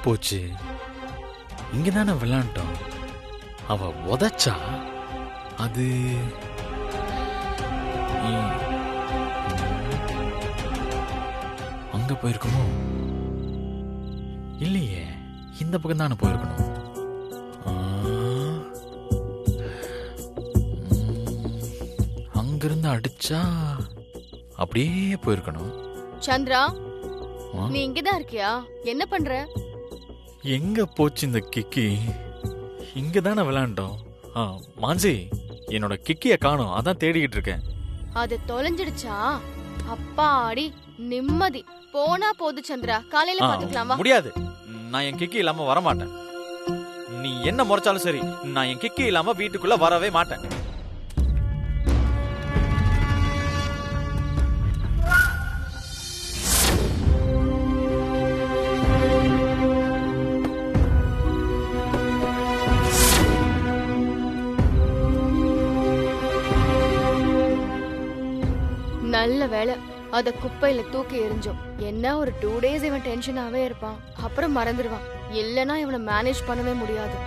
போச்சு? இங்க தானே விளையாண்டோம். அவ உதச்சா அது அங்க போயிருக்குமோ? இல்லையே, இந்த பக்கம் தானே போயிருக்கணும். அங்கிருந்து அடிச்சா அப்படியே போயிருக்கணும். சந்திரா, நீ இங்கதான் இருக்கியா? என்ன பண்ற? எங்க போச்சு இந்த கிக்கி? இங்க தானே விளையாண்டோம். மாஞ்சி, என்னோட கிக்கிய காணோம், அதான் தேடிக்கிட்டு இருக்கேன். அது தொலைஞ்சிடுச்சா? அப்பாடி, நிம்மதி. போனா போது சந்திரா, காலையில பாத்துக்கலாம் வா. முடியாது, நான் என் கிக்கி இல்லாம வர மாட்டேன். நீ என்ன முறைச்சாலும் சரி, நான் என் கிக்கி இல்லாம வீட்டுக்குள்ள வரவே மாட்டேன். நல்ல வேலை, அத குப்பையில தூக்கி எறிஞ்சோம். என்ன ஒரு 2 days இவன் டென்ஷனாவே இருப்பான், அப்புறம் மறந்துடுவான். இல்லனா இவனை மேனேஜ் பண்ணவே முடியாது.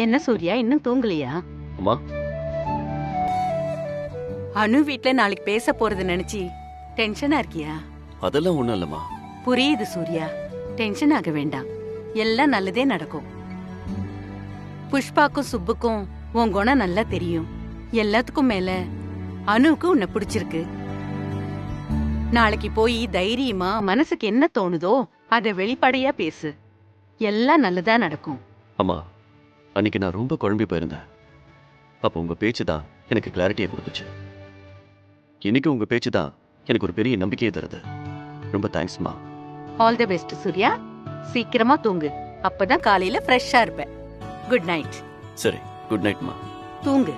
என்ன சூர்யா, இன்னும் தூங்கலையா? அம்மா, அனு வீட்ல நாளைக்கு பேச போறது நினைச்சி டென்ஷனா இருக்கியா? அதெல்லாம் ஒண்ணும் இல்லம்மா. புரியுது சூர்யா, டென்ஷன் ஆக வேண்டாம். எல்லாம் நல்லதே நடக்கும். புஷ்பாக்கும் சுப்புக்கும் உன் குணம் நல்லா தெரியும். எல்லாத்துக்கும் மேல அனுவுக்கு உன்னை பிடிச்சிருக்கு. நாளைக்கு போய் தைரியமா மனசுக்கு என்ன தோணுதோ அதை வெளிப்படையா பேசு. எல்லாம் நல்லதா நடக்கும். அம்மா, அன்னைக்கு நான் ரொம்ப குழம்பி போயிருந்தேன். அப்போ உங்க பேச்சு தான் எனக்கு கிளாரிட்டியை கொடுத்துச்சு. இன்னைக்கு உங்க பேச்சு தான் எனக்கு ஒரு பெரிய நம்பிக்கையை தருது. ரொம்ப தேங்க்ஸ்மா. All the best Surya. சீக்கிரமா தூங்கு, அப்பதான் காலையில ஃப்ரெஷ்ஷா இருப்ப. Good night. சரி, குட் நைட்மா. தூங்கு.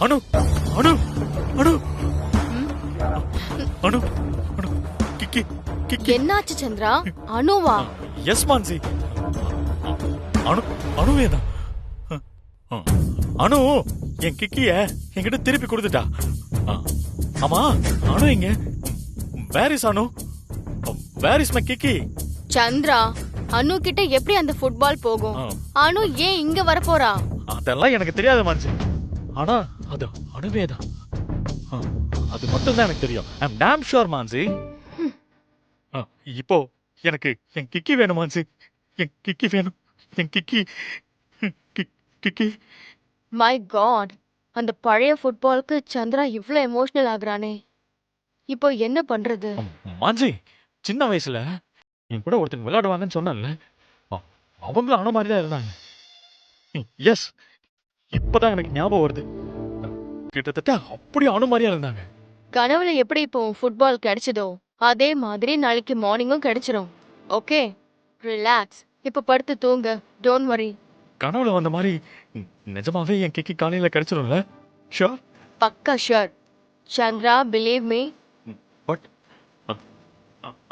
அனு, அனு, அனு, அனு, அனு, கிக்கி, கிக்கி. என்னாச்சு சந்திரா? அனுவா? எஸ் மான்சி, அனு, அனுவேதான். அனு என் கிக்கிய என்கிட்ட திருப்பி கொடுத்துட்டா. ஆமா, அனு எங்க? Where is Anu? Where is my Kiki? Chandra, Anu கிட்ட எப்படி அந்த ஃபுட்பால் போகும்? அனு ஏன் இங்க வர போறா? அதெல்லாம் எனக்கு தெரியாது மான்சி. ஆனா அது அனுவேதான். அது மட்டும் தான் எனக்கு தெரியும். ஐ அம் டாம் ஷூர் மான்சி. இப்போ எனக்கு என் கிக்கி வேணும் மான்சி. என் கிக்கி வேணும். என் கிக்கி, கிக்கி. மை காட், அந்த பழைய ஃபுட்பாலுக்கு சந்திரா இவ்ளோ எமோஷனல் ஆகுறானே. இப்போ என்ன பண்றது? மான்சி, சின்ன வயசுல என் கூட ஒருத்தங்க விளையாடுவாங்கன்னு சொன்னேன்ல, அவங்களும் அனு மாதிரி தான் இருந்தாங்க. எஸ், இப்பதான் எனக்கு ஞாபகம் வருது. கிட்டத்தட்ட அப்படி அனு மாதிரியா இருந்தாங்க. கனவுல எப்படி இப்போ ஃபுட்பால் கிடைச்சதோ அதே மாதிரி நாளைக்கு மார்னிங்கும் கிடைச்சிரும். Okay, relax. இப்ப படுத்து தூங்க. Don't worry. கனவுல வந்த மாதிரி நிஜமாவே என் கிக்கி காலையில கிடைச்சிரும்ல? Sure? Pakka sure. Chandra, believe me. But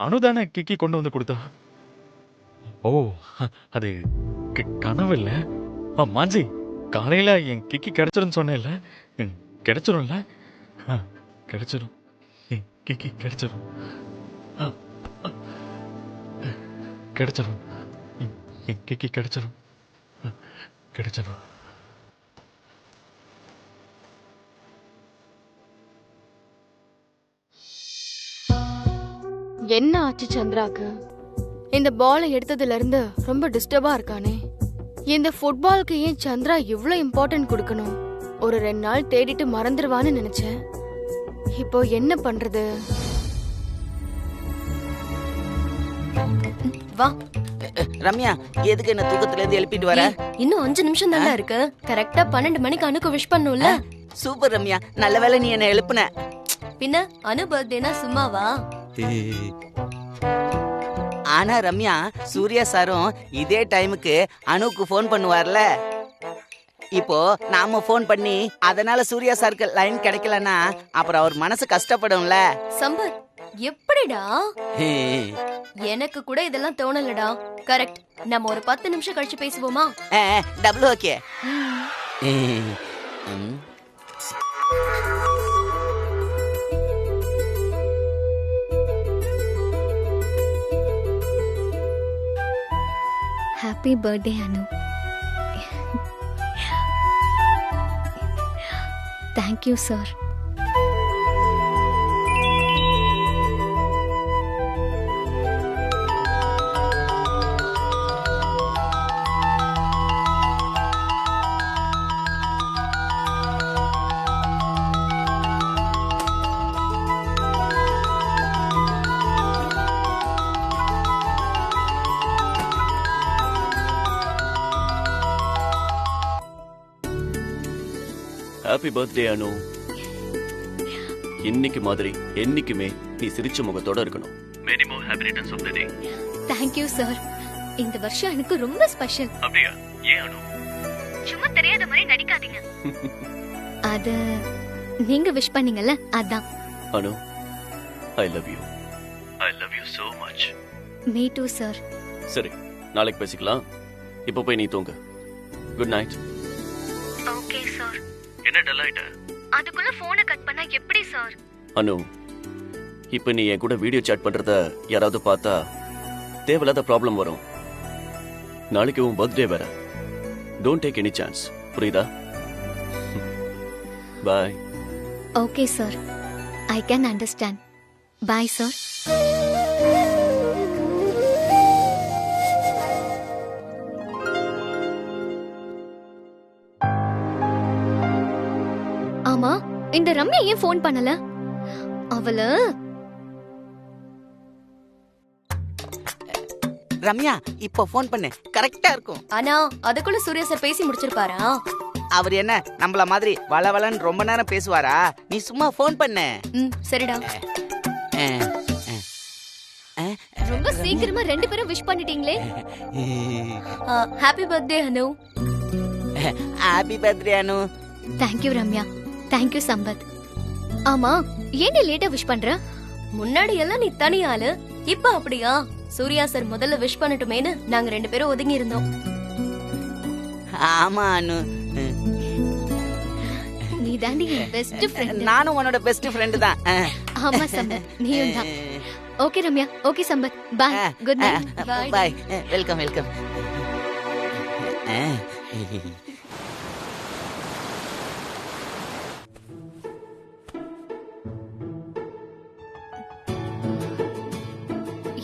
Anu தானே கிக்கி கொண்டு வந்து கொடுத்தா. ஓ, அது கனவு இல்ல. மாஞ்சி, காலையில என் கிக்கி கிடைச்சிரும் சொன்னேன்ல, கிடைச்சிரும்ல? கிடைச்சிரும். கிக்கி கிடைச்சிரும். கிடைச்சிரும். என் கிக்கி கிடைச்சிரும். கிடைச்சிரும். என்ன ஆச்சு சந்திராக்கு? இந்த பாலை எடுத்ததுல இருந்து ரொம்ப டிஸ்டர்பா இருக்கானே. இந்த ஃபுட்பாலுக்கு ஏன் சந்திரா இவ்ளோ இம்பார்ட்டன்ட் கொடுக்கணும்? ஒரு 2 நாள் தேடிட்டு மறந்துடுவான்னு நினைச்சேன். இப்போ என்ன பண்றது? வா ரம்யா, எதுக்கு என்ன தூக்கத்துல இருந்து எழுப்பிட்டு வர? இன்னும் 5 நிமிஷம் தானே இருக்கு. கரெக்டா 12 மணிக்கு அனுக்கு விஷ் பண்ணும்ல. சூப்பர் ரம்யா, நல்ல வேளை நீ என்ன எழுப்புன. பின்ன அனு பர்த்டேனா சும்மாவா? ஆனா ரம்யா, சூர்யா சாரும் இதே டைமுக்கு அனுக்கு ஃபோன் பண்ணுவார்ல. இப்போ நாம ஃபோன் பண்ணி அதனால சூர்யா சாருக்கு லைன் கிடைக்கலன்னா அப்புறம் அவர் மனசு கஷ்டப்படும்ல. சம்பத், எப்படிடா? எனக்கு கூட இதெல்லாம் தோணலடா. கரெக்ட், நம்ம ஒரு 10 நிமிஷம் கழிச்சு பேசுவோமா? Double okay. Happy birthday Anu. Thank you sir. Happy birthday Anu. இன்னைக்கு மாதிரி என்னைக்குமே நீ சிரிச்ச முகத்தோட இருக்கணும். Many more happy returns of the day. Thank you sir. இந்த வருஷம் எனக்கு ரொம்ப ஸ்பெஷல். அப்படியா? ஏன் அனு? சும்மா தெரியாத மாதிரி நடிக்காதீங்க. அது நீங்க விஷ் பண்ணீங்கல்ல, அதான். Anu, I love you. I love you so much. Me too sir. சரி, நாளைக்கு பேசிக்கலாம். இப்போ போய் நீ தூங்கு. Good night. Okay sir. என்ன டல் ஆயிட்ட? அதுக்குள்ள போனை கட் பண்ணா எப்படி சார்? அனு, இப்போ நீ என் கூட வீடியோ சாட் பண்றத யாராவது பார்த்தா தேவையில்லாத ப்ராப்ளம் வரும். நாளைக்கு உன் பர்த்டே வேற. Don't take any chance. புரியுதா? Bye. Okay sir, I can understand. Bye sir. ஆமா, இந்த ரம்யா ஏன் ஃபோன் பண்ணல? அவள ரம்யா, இப்போ ஃபோன் பண்ணு, கரெக்டா இருக்கும். ஆனா அதுக்குள்ள சூர்யா சார் பேசி முடிச்சிருப்பாரா? அவர் என்ன நம்மள மாதிரி வளவளன்னு ரொம்ப நேரம் பேசுவாரா? நீ சும்மா ஃபோன் பண்ணு. சரிடா. ரொம்ப சீக்கிரமா 2 பேரும் விஷ் பண்ணிட்டீங்களே. ஹாப்பி பர்த்டே அனு. Happy birthday Anu. Thank you Ramya. Thank you Sampath. ஆமா, ஏன் நீ லேட்டா விஷ் பண்ற? முன்னாடி எல்லாம் நீ தனி ஆளு, இப்ப அப்படியா? சூர்யா சார் முதல்ல விஷ் பண்ணட்டுமேனு நாங்க 2 பேரும் ஒதுங்கி இருந்தோம். ஆமா அனு, நீ தாண்டி என் பெஸ்ட் ஃப்ரெண்ட். நானும் உன்னோட பெஸ்ட் ஃப்ரெண்ட் தான். ஆமா சம்பத், நீயும் தான். Okay Ramya. Okay Sampath. Bye. Good night. Bye. Welcome welcome.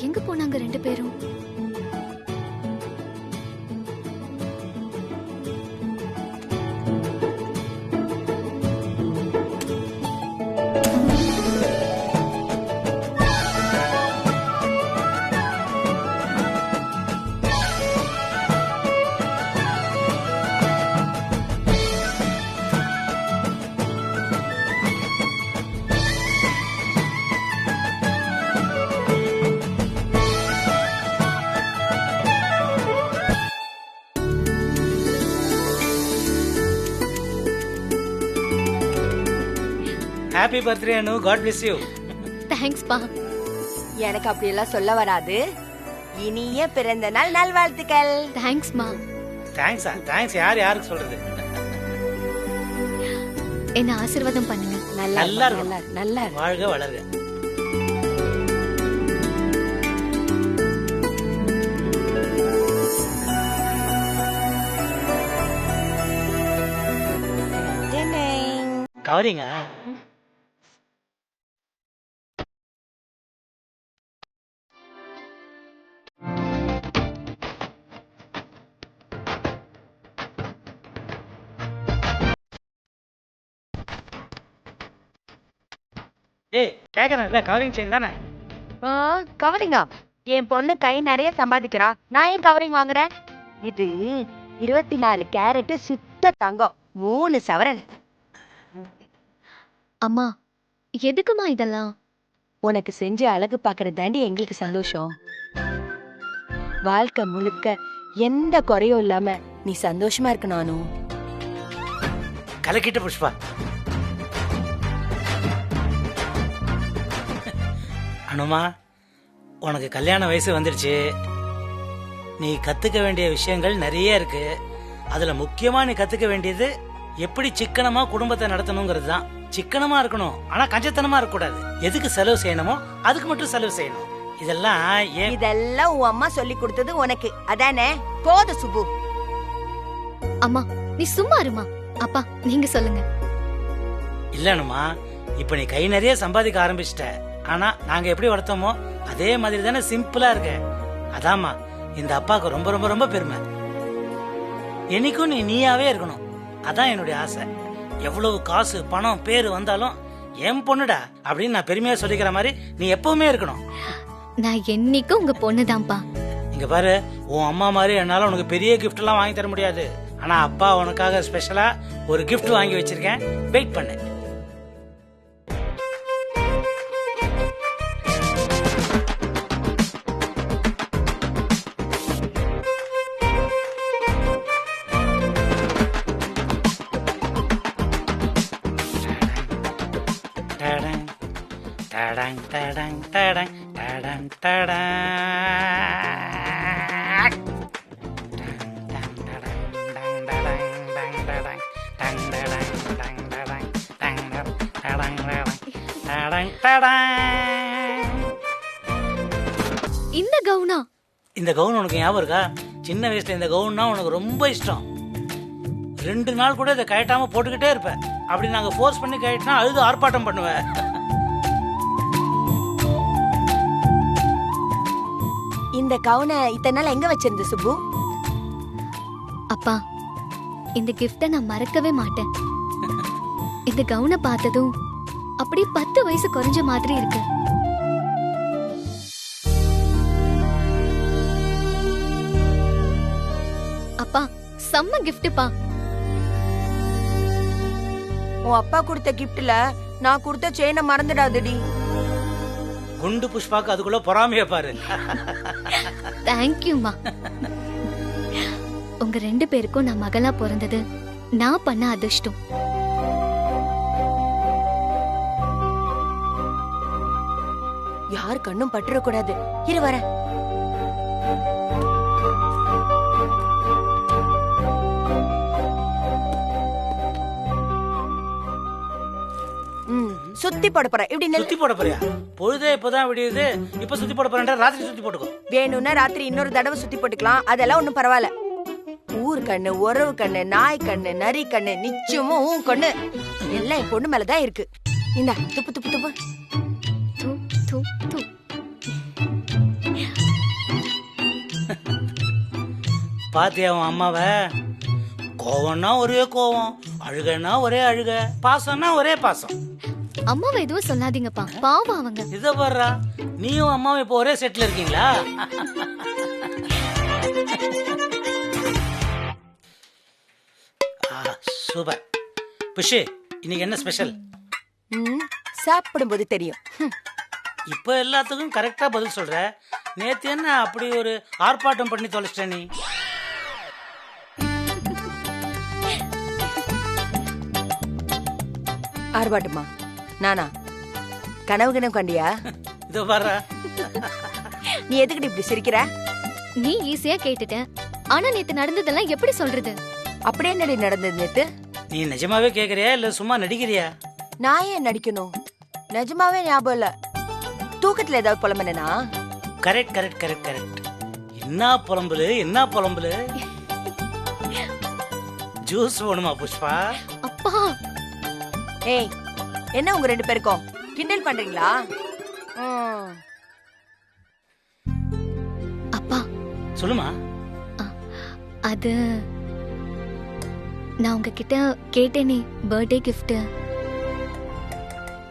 எங்க போனாங்க 2 பேரும்? Happy birthday Anu. God bless you. Thanks பா. எனக்கு அப்படி எல்லாம் சொல்ல வராது. இனிய பிறந்த நாள் நல்வாழ்த்துக்கள். தேங்க்ஸ் மா. தேங்க்ஸா? தேங்க்ஸ் யாருக்கு சொல்றது? என்ன ஆசீர்வாதம் பண்ணுங்க. நல்லா நல்லா வாழ்க வளர்க. கவரிங்க. ஏய் கேட்கறேன் இல்ல கவரிங் செயின் தானே? கவரிங்கா? என் பொண்ணு கை நிறைய சம்பாதிக்கிறா, நான் ஏன் கவரிங் வாங்குறேன்? இது 24 கேரட் சுத்த தங்கம், 3 சவரன். அம்மா எதுக்குமா இதெல்லாம்? உனக்கு செஞ்சு அழகு பாக்குறது தாண்டி எங்களுக்கு சந்தோஷம். வாழ்க்கை முழுக்க எந்த குறையும் இல்லாம நீ சந்தோஷமா இருக்கணும் அனு. கலக்கிட்ட புஷ்பா. அனுமா, உனக்கு கல்யாண வயசு வந்துடுச்சு. நீ கத்துக்க வேண்டிய விஷயங்கள் நிறைய இருக்கு. அதுல முக்கியமா நீ கத்துக்க வேண்டியது எப்படி சிக்கனமா குடும்பத்தை நடத்தணுங்கிறது தான். சிக்கனமா இருக்கணும், ஆனா கஞ்சத்தனமா இருக்க கூடாது. எதுக்கு செலவு செய்யணுமோ அதுக்கு மட்டும் செலவு செய்யணும். இதெல்லாம் உன் அம்மா சொல்லி கொடுத்தது உனக்கு, அதானே? போது சுப்பு. அம்மா நீ சும்மா இருமா. அப்பா நீங்க சொல்லுங்க. இல்லனுமா, இப்ப நீ கை நிறைய சம்பாதிக்க ஆரம்பிச்சிட்ட. ஆனா நாங்க எப்படி வளர்த்தோமோ அதே மாதிரி தானே சிம்பிளா இருக்க. அதாம்மா இந்த அப்பாவுக்கு ரொம்ப ரொம்ப ரொம்ப பெருமை. என்னைக்கும் நீ நீயாவே இருக்கணும், அதான் என்னுடைய ஆசை. எவ்வளவு காசு பணம் பேரு வந்தாலும் என் பொண்ணுடா அப்படின்னு நான் பெருமையா சொல்லிக்கிற மாதிரி நீ எப்பவுமே இருக்கணும். நான் என்னைக்கும் உங்க பொண்ணுதான்ப்பா. இங்க பாரு, உன் அம்மா மாதிரி என்னால உனக்கு பெரிய கிஃப்ட் எல்லாம் வாங்கி தர முடியாது. ஆனா அப்பா உனக்காக ஸ்பெஷலா ஒரு கிஃப்ட் வாங்கி வச்சிருக்கேன், வெயிட் பண்ணு. டடங் டடங் டடங் டடங் இந்த கவுனா? இந்த கவுன் உனக்கு ஞாபகம் இருக்கா? சின்ன வயசுல இந்த கவுன்னா உனக்கு ரொம்ப இஷ்டம். 2 நாள் கூட இதை கழட்டாம போட்டுக்கிட்டே இருப்ப. அப்படி நாங்க ஃபோர்ஸ் பண்ணி கழட்டினா அழுது ஆர்ப்பாட்டம் பண்ணுவேன். இந்த கவுனை இத்தனை நாள் எங்க வச்சிருந்த சுப்பு? அப்பா இந்த கிஃப்ட நான் மறக்கவே மாட்டேன். இந்த கவுனை பார்த்ததும் அப்படியே 10 வயசு குறைஞ்ச மாதிரி இருக்கு. அப்பா செம்ம கிஃப்ட்ப்பா. உன் அப்பா கொடுத்த கிஃப்ட்ல நான் கொடுத்த செயினை மறந்துடாதடி. குண்டு புஷ்பாக்கு அதுக்குள்ள பொறாமைய பாரு. தேங்க்யூமா. உங்க 2 பேருக்கும் நான் மகளா பிறந்தது நான் பண்ண அதிர்ஷ்டம். யார் கண்ணும் பட்டுற கூடாது. இரு வரேன். சுத்தி போட போறேன். இப்படி சுத்தி போட போறியா? பொழுதே இப்பதான் விடியுது, இப்ப சுத்தி போட போறேன். ராத்திரி சுத்தி போட்டுக்கோ. வேணும்னா ராத்திரி இன்னொரு தடவை சுத்தி போட்டுக்கலாம், அதெல்லாம் ஒண்ணும் பரவாயில்ல. ஊர் கண்ணு, உறவு கண்ணு, நாய் கண்ணு, நரி கண்ணு, நிச்சயமும் கண்ணு எல்லாம் என் பொண்ணு மேலதான் இருக்கு. இந்த துப்பு துப்பு துப்பு. தூ, தூ, தூ. பாத்தியா உன் அம்மாவை? கோவம்னா ஒரே கோவம், அழுகனா ஒரே அழுக, பாசம்னா ஒரே பாசம். அம்மாவை எதுவும் சொல்லாதீங்கப்பா, பாவம் அவங்க. இத பாருடா, நீயும் அம்மாவும் இப்ப ஒரே செட்ல இருக்கீங்களா? சூப்பர். புஷி, இன்னைக்கு என்ன ஸ்பெஷல்? சாப்பிடும்போது தெரியும். இப்ப எல்லாத்துக்கும் கரெக்டா பதில் சொல்ற. நேத்து என்ன அப்படி ஒரு ஆர்ப்பாட்டம் பண்ணி தொலைச்சிட்ட நீ? ஆர்ப்பாட்டமா? நானா? கனவு கிணவு கண்டியா? இதோ பாரு. நீ எதுக்கிட்ட இப்படி சிரிக்கிற? நீ ஈஸியா கேட்டுட்ட, ஆனா நேத்து நடந்ததெல்லாம் எப்படி சொல்றது? அப்படியே நடி நடந்தது நேத்து? நீ நிஜமாவே கேக்குறியா இல்ல சும்மா நடிக்கிறியா? நான் ஏன் நடிக்கணும்? நிஜமாவே ஞாபகம் இல்ல. தூக்கத்துல ஏதாவது புலம்பனா? Correct correct correct correct. என்ன புலம்புல, என்ன புலம்புல? ஜூஸ் வேணுமா புஷ்பா? அப்பா. ஏய், என்ன உங்க 2 பேருக்கும் கிண்டல் பண்றீங்களா? அப்பா சொல்லுமா. அது நான் உங்ககிட்ட கேட்டேனே பர்த்டே கிஃப்ட்.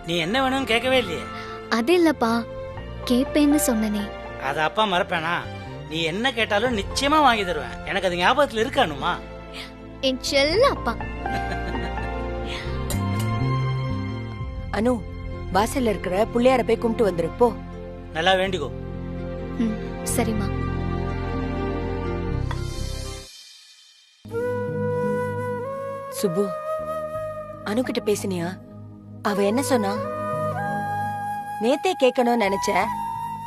நீ என்ன வேணும்னு கேட்கவே இல்லையே. அது இல்லப்பா, கேப்பேன்னு சொன்னனே. அத அப்பா மறப்பேனா? நீ என்ன கேட்டாலும் நிச்சயமா வாங்கி தருவேன். எனக்கு அது ஞாபகத்துல இருக்கானுமா? என் செல்ல அப்பா. அனு, வாசல்ல இருக்கிற புள்ளையார போய் கும்பிட்டு வந்துரு போ. நல்லா வேண்டிக்கோ. சரிம்மா. சுப்பு, அனு கிட்ட பேசினியா? அவ என்ன சொன்னா? நேத்தே கேட்கணும்னு நினைச்சேன்,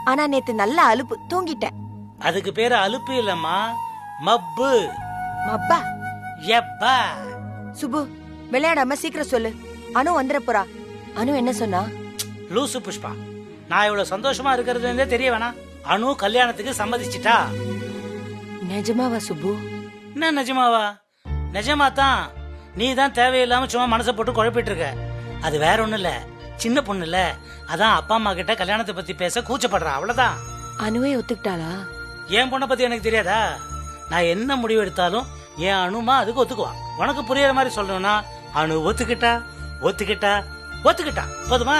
ஆனா நேத்து நல்ல அலுப்பு, தூங்கிட்டேன். அதுக்கு பேரு அலுப்பு இல்லம்மா, மப்பு. மப்பா? எப்பா? சுப்பு, விளையாடாம சீக்கிரம் சொல்லு. அனு வந்துட போறா. அனு என்ன சொன்னா? லூசு புஷ்பா, நான் இவ்வளவு சந்தோஷமா இருக்கிறது தெரிய வேணா? அனு கல்யாணத்துக்கு சம்மதிச்சிட்டா. நிஜமாவா சுப்பு? என்ன நிஜமாவா? நிஜமா தான். நீ தான் தேவையில்லாம சும்மா மனசை போட்டு குழப்பிட்டு இருக்க. அது வேற ஒண்ணு இல்ல, சின்ன பொண்ணு இல்ல, அதான் அப்பா அம்மா கிட்ட கல்யாணத்தை பத்தி பேச கூச்சப்படுறா, அவ்வளவுதான். அனுவே ஒத்துக்கிட்டாளா? என் பொண்ணை பத்தி எனக்கு தெரியாதா? நான் என்ன முடிவு எடுத்தாலும் என் அனுமா அதுக்கு ஒத்துக்குவா. உனக்கு புரியற மாதிரி சொல்லணும்னா, அனு ஒத்துக்கிட்டா ஒத்துக்கிட்டா ஒத்துக்கிட்டா போதுமா?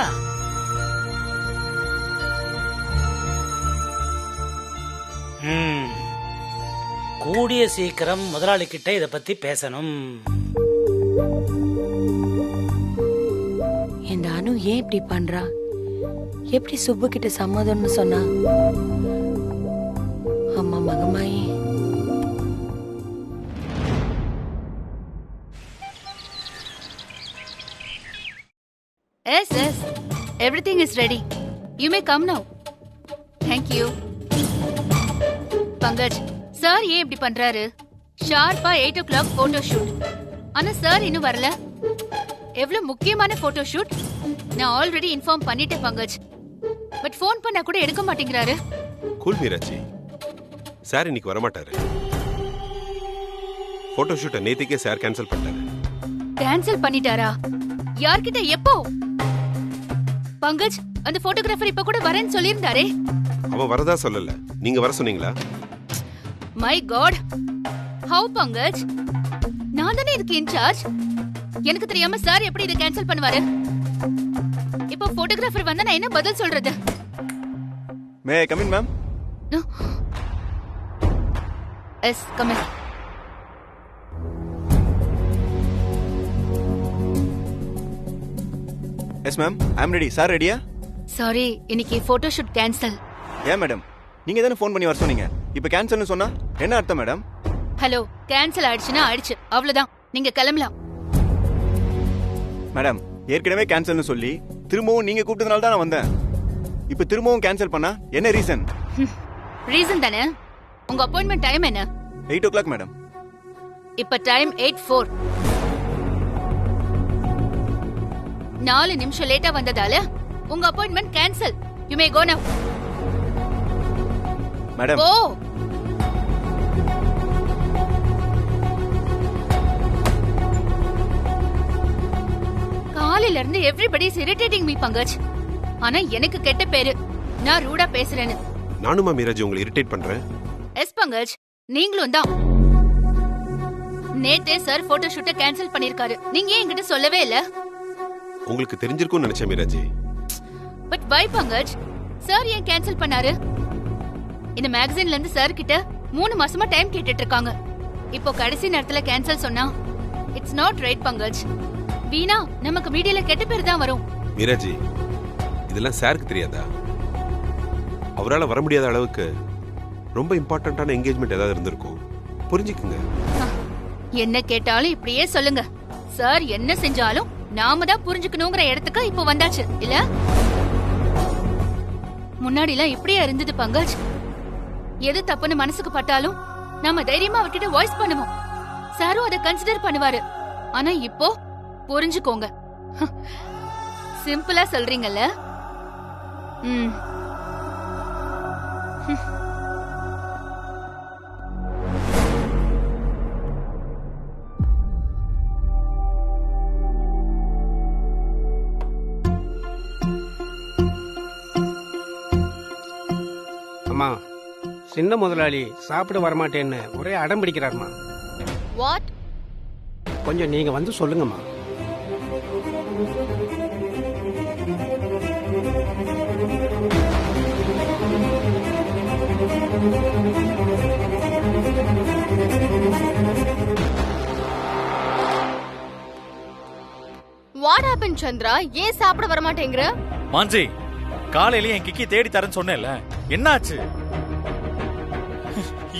கூடிய சீக்கிரம் முதலாளி கிட்ட இத பத்தி பேசணும். இந்த அனு ஏன் இப்படி பண்றா? எப்படி சுப்பு கிட்ட சம்மதம்னு சொன்னா? அம்மா மகமாயி. Yes, yes. Everything is ready. You may come now. Thank you. Pankaj, sir ஏன் இப்படி பண்றாரு? ஷார்ப்பா 8 o'clock போட்டோ ஷூட். ஆனா சார் இன்னும் வரல. எவ்வளவு முக்கியமான போட்டோ ஷூட். நான் ஆல்ரெடி இன்ஃபார்ம் பண்ணிட்டேன் பங்கஜ். பட் ஃபோன் பண்ணா கூட எடுக்க மாட்டேங்கிறாரு. கூல் மீராஜி, சார் இன்னைக்கு வர மாட்டாரு. போட்டோ ஷூட்டை நேத்திக்கே சார் கேன்சல் பண்ணிட்டாரு. கேன்சல் பண்ணிட்டாரா? யார்கிட்ட எப்போ? பங்கஜ், அந்த போட்டோகிராஃபர் இப்ப கூட வரேன்னு சொல்லியிருந்தாரே. அவன் வரதா சொல்லல, நீங்க வர சொன்னீங்களா? My God, how Pankaj? நான் தானே இதுக்கு இன்சார்ஜ். எனக்கு தெரியாம சார் எப்படி இதை கேன்சல் பண்ணுவாரு? இப்போ போட்டோகிராஃபர் வந்தா நான் என்ன பதில் சொல்றது? May I come in ma'am? Yes, come in. Yes ma'am, I am ready. Sir ரெடியா? சாரி, இன்னைக்கு போட்டோ ஷூட் கேன்சல். ஏன் மேடம்? நீங்க தானே ஃபோன் பண்ணி வர சொன்னீங்க. இப்போ கேன்சல்னு சொன்னா என்ன அர்த்தம் மேடம்? ஹலோ, கேன்சல் ஆயிடுச்சுன்னா ஆயிடுச்சு, அவ்வளவுதான். நீங்க கிளம்பலாம். மேடம், ஏற்கனவே கேன்சல்னு சொல்லி திரும்பவும் நீங்க கூப்பிட்டதுனால தான் நான் வந்தேன். இப்போ திரும்பவும் கேன்சல் பண்ணா என்ன ரீசன்? ரீசன் தானே. உங்க அப்பாயின்மெண்ட் டைம் என்ன? 8 o'clock மேடம். இப்ப டைம் 8:04. 4 நிமிஷம் லேட்டா வந்ததால உங்க அப்பாயின்மெண்ட் கேன்சல். யூ மே கோ நவ. மேடம், ஓ, காலையில இருந்து everybody is irritating me Pankaj. ஆனா எனக்கு கெட்ட பேரு, நான் ரூடா பேசுறேன்னு. நானுமா மீராஜி உங்களை இரிட்டேட் பண்றேன்? எஸ் பங்கஜ், நீங்களும் தான். நேத்தே சார் போட்டோ ஷூட்டை கேன்சல் பண்ணிருக்காரு. நீங்க ஏன் என்கிட்ட சொல்லவே இல்ல? உங்களுக்கு தெரிஞ்சிருக்கும்னு நினைச்சேன் Meeraji. But why Pankaj? Sir ஏன் கேன்சல் பண்ணாரு? இந்த மேகசின்ல இருந்து சார் கிட்ட 3 மாசமா டைம் கேட்டுட்டு இருக்காங்க. இப்போ கடைசி நேரத்துல கேன்சல் சொன்னா இட்ஸ் நாட் ரைட் பங்கஜ். வீணா நமக்கு மீடியால கெட்ட பேர் தான் வரும். மீராஜி, இதெல்லாம் சாருக்கு தெரியாதா? அவரால் வர முடியாத அளவுக்கு ரொம்ப இம்பார்ட்டன்டான என்கேஜ்மெண்ட் ஏதாவது இருந்திருக்கும். புரிஞ்சுக்குங்க. என்ன கேட்டாலும் இப்படியே சொல்லுங்க. சார் என்ன செஞ்சாலும் நாம தான் புரிஞ்சுக்கணுங்கிற இடத்துக்கு இப்போ வந்தாச்சு இல்ல? முன்னாடி எல்லாம் இப்படியே இருந்தது பங்கஜ். எது தப்புன்னு மனசுக்கு பட்டாலும் நாம தைரியமா அவர்கிட்ட வாய்ஸ் பண்ணுவோம். சாரும் அதை கன்சிடர் பண்ணுவாரு. ஆனா இப்போ புரிஞ்சுக்கோங்க. சிம்பிளா சொல்றீங்கல்ல. அம்மா, சின்ன முதலாளி சாப்பிட வரமாட்டேன்னு ஒரே அடம் பிடிக்கிறாருமா. வாட்? கொஞ்சம் நீங்க வந்து சொல்லுங்கம்மா. ப்ராப்ளம் சந்திரா? ஏன் சாப்பிட வர மாட்டேங்கிற? மாஞ்சி, காலையில என் கிக்கி தேடி தரேன்னு சொன்னேன்ல, என்னாச்சு?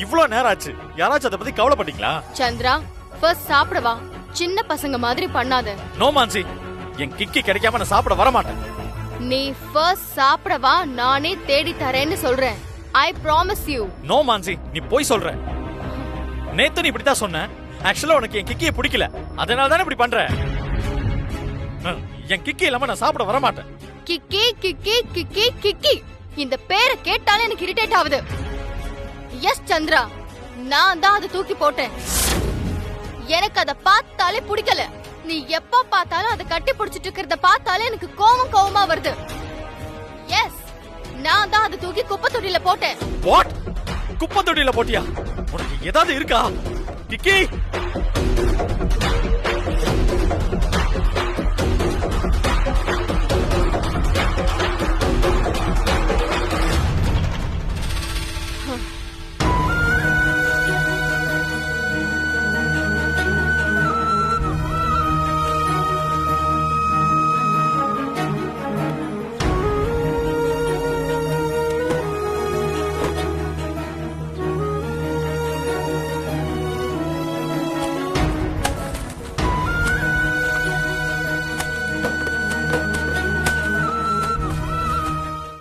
இவ்ளோ நேரம் ஆச்சு. யாராச்சும் அதை பத்தி கவலைப்பட்டீங்களா? சந்திரா, ஃபர்ஸ்ட் சாப்பிட வா. சின்ன பசங்க மாதிரி பண்ணாத. நோ மாஞ்சி, என் கிக்கி கிடைக்காம நான் சாப்பிட வர மாட்டேன். நீ ஃபர்ஸ்ட் சாப்பிட வா, நானே தேடி தரேன்னு சொல்றேன். I promise you. நோ மாஞ்சி, நீ போய் சொல்ற. நேத்து நீ இப்படித்தான் சொன்ன. ஆக்சுவலா உனக்கு என் கிக்கியை பிடிக்கல, அதனால தானே இப்படி பண்ற. என் கிக்கி இல்லாம நான் சாப்பிட வர மாட்டேன். கிக்கி கிக்கி கிக்கி கிக்கி, இந்த பேரை கேட்டாலே எனக்கு இரிட்டேட் ஆகுது. எஸ் சந்திரா, நான் தான் அதை தூக்கி போட்டேன். எனக்கு அதை பார்த்தாலே பிடிக்கல. நீ எப்ப பார்த்தாலும் அதை கட்டி பிடிச்சிட்டு இருக்கிறத பார்த்தாலே எனக்கு கோவமா வருது. எஸ், நான் தான் அதை தூக்கி குப்பை தொட்டியில போட்டேன். வாட்? குப்பை தொட்டியில போட்டியா? உனக்கு ஏதாவது இருக்கா? கிக்கி